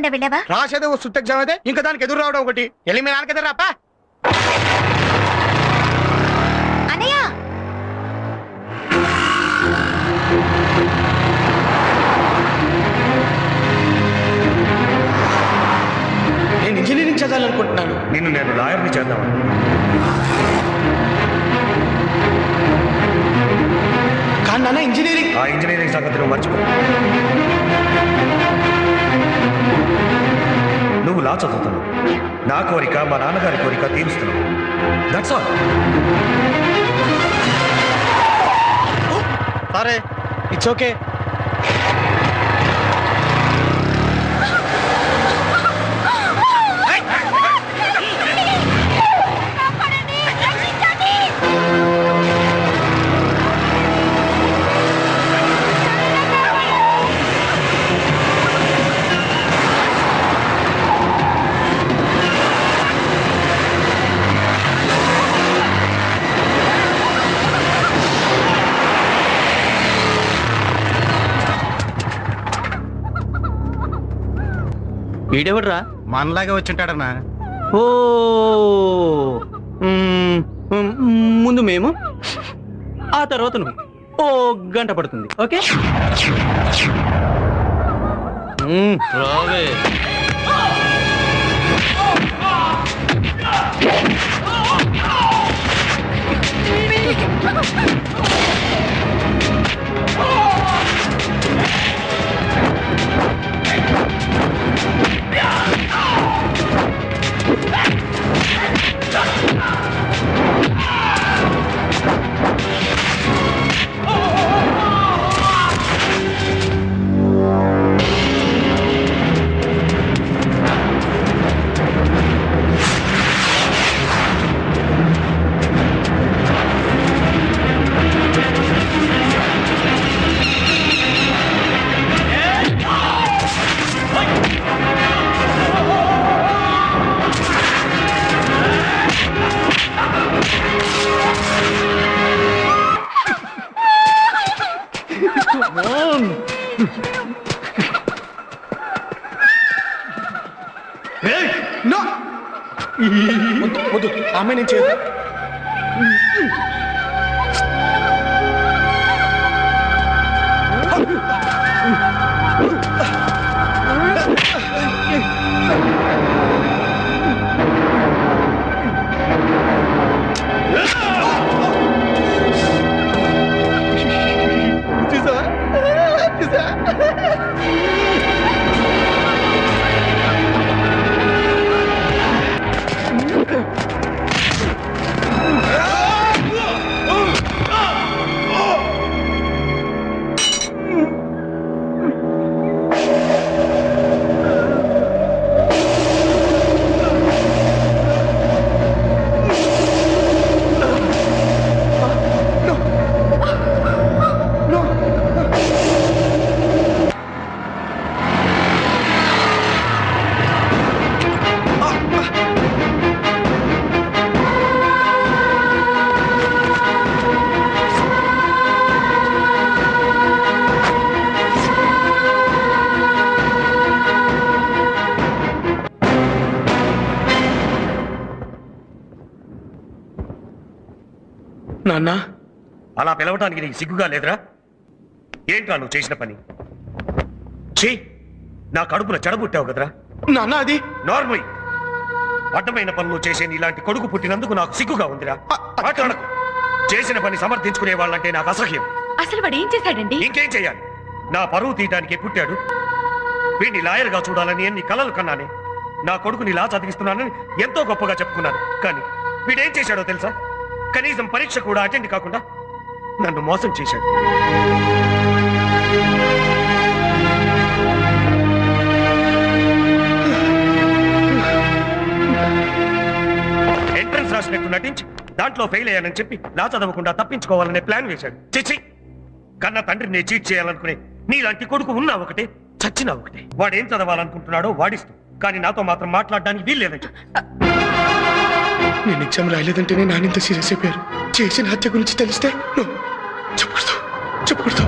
వెళ్ళావా? రాసేదే ఓ సుత్త ఎగ్జామ్ అయితే ఇంకా దానికి ఎదురు రావడం ఒకటి. వెళ్ళి మీ నాన్నకి ఎదురు రాపా. అన్నయ్య నేను ఇంజనీరింగ్ చదవాలనుకుంటున్నాను. నేను లాయర్ని చేద్దామని. కానీ నాన్న ఇంజనీరింగ్ ఆ ఇంజనీరింగ్ సంగతి నువ్వు మర్చిపో. నువ్వు లా చదువుతున్నావు, నా కోరిక మా నాన్నగారి కోరిక తీరుస్తున్నావు. That's all. సరే, ఇట్స్ ఓకే. వీడెవడ్రా? మనలాగే వచ్చింటాడన్నా. ఓ ముందు మేము, ఆ తర్వాత నువ్వు. ఓ గంట పడుతుంది. ఓకే రావే. వద్దు, ఆమె నేను చేయదు. నాన్న, అలా పిలవటానికి నీకు సిగ్గుగా లేదురా? ఏంట్రా నువ్వు చేసిన పని? చీ, నా కడుపున చెడబుట్టావు కదరా. నాన్న అది నార్మల్ అడ్డమైన పనులు చేసే ఇలాంటి కొడుకు పుట్టినందుకు నాకు సిగ్గుగా ఉందిరా. మాట్లాడకు. చేసిన పని సమర్థించుకునే వాళ్ళంటే నాకు అసహ్యం. అసలు వాడు ఏం చేశాడండి? ఇంకేం చెయ్యాలి? నా పరువు తీయటానికి పుట్టాడు. వీడిని లాయర్గా చూడాలని ఎన్ని కలలు కన్నానే. నా కొడుకుని ఇలా చదివిస్తున్నానని ఎంతో గొప్పగా చెప్పుకున్నాను. కానీ వీడేం చేశాడో తెలుసా? కనీసం పరీక్ష కూడా అటెండ్ కాకుండా నన్ను మోసం చేశాడు. ఎంట్రన్స్ రాసినట్టు నటించి దాంట్లో ఫెయిల్ అయ్యానని చెప్పి నా చదవకుండా తప్పించుకోవాలనే ప్లాన్ వేశాడు. చిచి, కన్న తండ్రిని చీట్ చేయాలనుకునే నీలాంటి కొడుకు ఉన్నా ఒకటే, చచ్చినా ఒకటే. వాడేం చదవాలనుకుంటున్నాడో వాడిస్తూ, కానీ నాతో మాత్రం మాట్లాడడానికి వీల్లేదని చెప్పి. నేను ఎగ్జామ్ రాయలేదంటేనే నానింత సీరియస్ అయిపోయారు. చేసిన హత్య గురించి తెలిస్తే చెప్పకూడదు.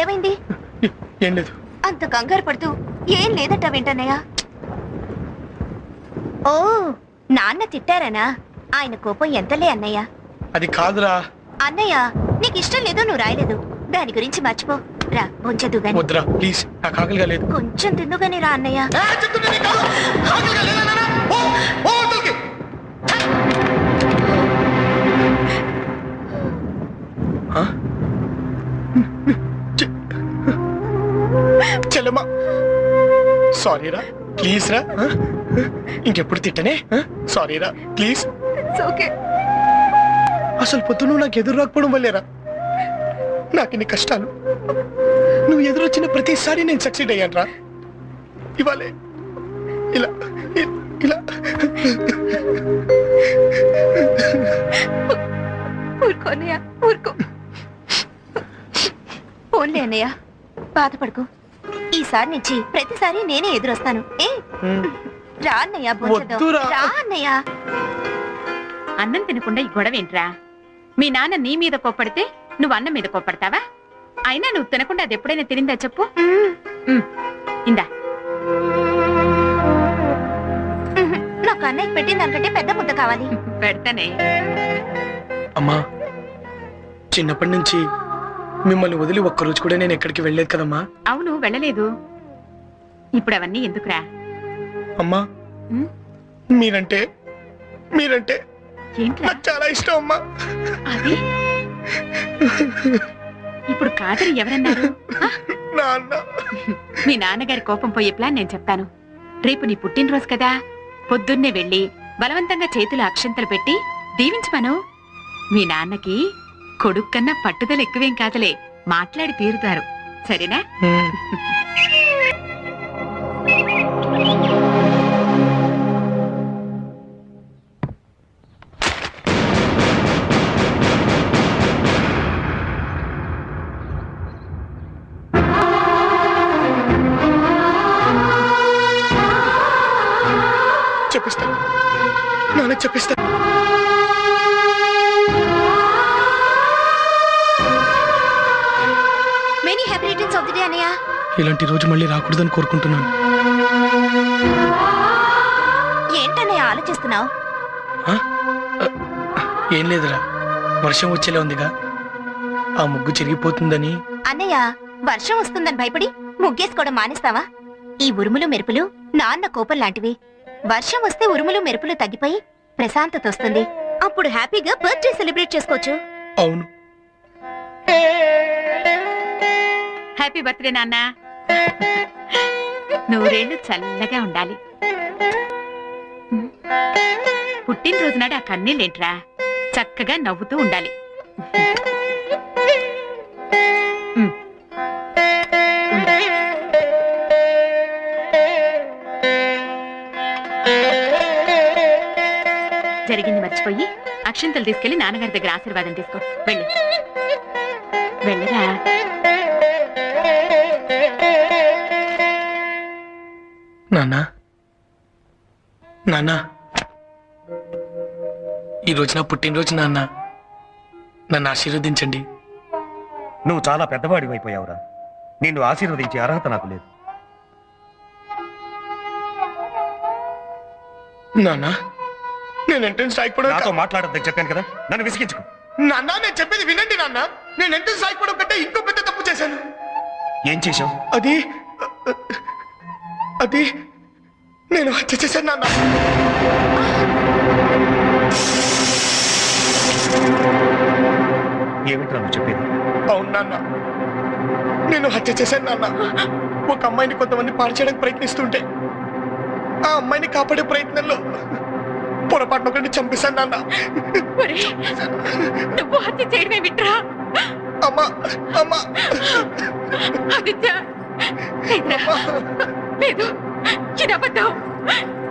ఏమైంది? ఏం లేదు. అంత కంగారు పడుతూ ఏం లేదట వెంటన్నయ్య. ఓ, నాన్న తిట్టారనా? ఆయన కోపం ఎంతలే అన్నయ్య. అది కాదురా. అన్నయ్య, నీకు ఇష్టం లేదో నువ్వు రాయలేదు, దాని గురించి మర్చిపో. రా కొంచెం గాని. వద్దురా ప్లీజ్, నాకు ఆకలిగా లేదు. కొంచెం తిందుగాని రా అన్నయ్య. చెల్లమ్మా సారీ రా, ప్లీజ్ రా. ఇంకెప్పుడు తిట్టనే. సారీ రా ప్లీజ్. ఓకే. అసలు పొద్దు నువ్వు నాకు ఎదురు రాకపోవడం వల్లేరా నాకు ఇన్ని కష్టాలు. నువ్వు ఎదురొచ్చిన ప్రతిసారి నేను సక్సీడ్ అయ్యాను రా. ఇవాళే ఇలా ఇలా ఊరుకో అన్నయ్య, ఊరుకో. ఓన్లే అన్నయ్య, బాధపడుకో. ఈసారి నుంచి ప్రతిసారి నేనే ఎదురొస్తాను. ఏ రా అన్నయ్య, భోంచేద్దాం. వద్దురా. రా అన్నయ్య. అన్నం తినకుండా ఈ గొడవ ఏంట్రా? మీ నాన్న నీ మీద కోప్పడితే నువ్వు అన్నం మీద కోప్పడతావా? అయినా నువ్వు తినకుండా అది ఎప్పుడైనా తినిందా చెప్పు. ఇందా. నాకు అన్నయ్య పెట్టిన దానికంటే పెద్ద ముద్ద కావాలి. పెడతానే. అమ్మా, చిన్నప్పటి నుంచి మిమ్మల్ని వదిలి ఒక్కరోజు కూడా నేను ఎక్కడికి వెళ్ళలేదు కదమ్మా. అవును, వెళ్ళలేదు. ఇప్పుడు అవన్నీ ఎందుకురా? అమ్మా, మీరంటే మీరంటే ఏంట్రా నాకు చాలా ఇష్టం అమ్మా. అది? ఇప్పుడు కాదని ఎవరన్నారు? నాన్న. మీ నాన్నగారి కోపం పోయే ప్లాన్ నేను చెప్తాను. రేపు నీ పుట్టినరోజు కదా, పొద్దున్నే వెళ్ళి బలవంతంగా చేతులు అక్షంతలు పెట్టి దీవించమను. మీ నాన్నకి కొడుకు కన్నా పట్టుదల ఎక్కువేం కాదులే, మాట్లాడి తీరుతారు. సరేనా? చెప్పిస్తాను నాన్న, చెప్పిస్తాను. Many happy returns of the day అన్నయ్య. ఇలాంటి రోజు మళ్ళీ రాకూడదని కోరుకుంటున్నాను. ఏంటన్నయ్య ఆలోచిస్తున్నావు? ఆ? ఏం లేదురా, వర్షం వచ్చేలా ఉందిగా, ఆ ముగ్గు చిరిగిపోతుందని. అన్నయ్య, వర్షం వస్తుందని భయపడి ముగ్గేసుకోవడం మానేస్తావా? ఈ ఉరుములు మెరుపులు నాన్న కోపం లాంటివి. వర్షం వస్తే ఉరుములు మెరుపులు తగ్గిపోయి ప్రశాంతత వస్తుంది. అప్పుడు హ్యాపీగా బర్త్డే సెలబ్రేట్ చేసుకోవచ్చు. అవును. హ్యాపీ బర్త్డే నాన్న. నూరేళ్లు చల్లగా ఉండాలి. పుట్టినరోజు నాడు ఆ కన్నీళ్ళేంట్రా, చక్కగా నవ్వుతూ ఉండాలి. జరిగింది మర్చిపోయి అక్షింతలు తీసుకెళ్లి నాన్నగారి దగ్గర ఆశీర్వాదం తీసుకో. వెళ్ళు, వెళ్ళరా. నాన్న, నాన్న, ఈ రోజు నా పుట్టినరోజు నాన్న, నన్ను ఆశీర్వదించండి. నువ్వు చాలా పెద్దవాడివి అయిపోయావురా. నిన్ను ఆశీర్వదించే అర్హత నాకు లేదు. నాన్న, నేను ఎంట్రన్స్ రాయకపోవడం. నాతో మాట్లాడొద్దని చెప్పాను కదా, నన్ను విసిగించుకో. నాన్న, నేను చెప్పేది వినండి నాన్న. నేను ఎంట్రన్స్ రాయకపోవడం కంటే ఇంకో పెద్ద తప్పు చేశాను. ఏం చేశావు? అది అది నేను హత్య చేశాను నాన్న. ఏమిట్రా నువ్వు చెప్పేది? అవును నాన్న, నేను హత్య చేశాను నాన్న. ఒక అమ్మాయిని కొంతమంది పాడు చేయడానికి ప్రయత్నిస్తుంటే ఆ అమ్మాయిని కాపాడే ప్రయత్నంలో పొరపాటున ఒకరిని చంపేశాను నాన్న. ఒరేయ్, నువ్వు హత్య చేయడమే విట్రా. అమ్మా, అమ్మా, ఆదిత్య, లేదురా. లేదు, ఇది అబద్ధం.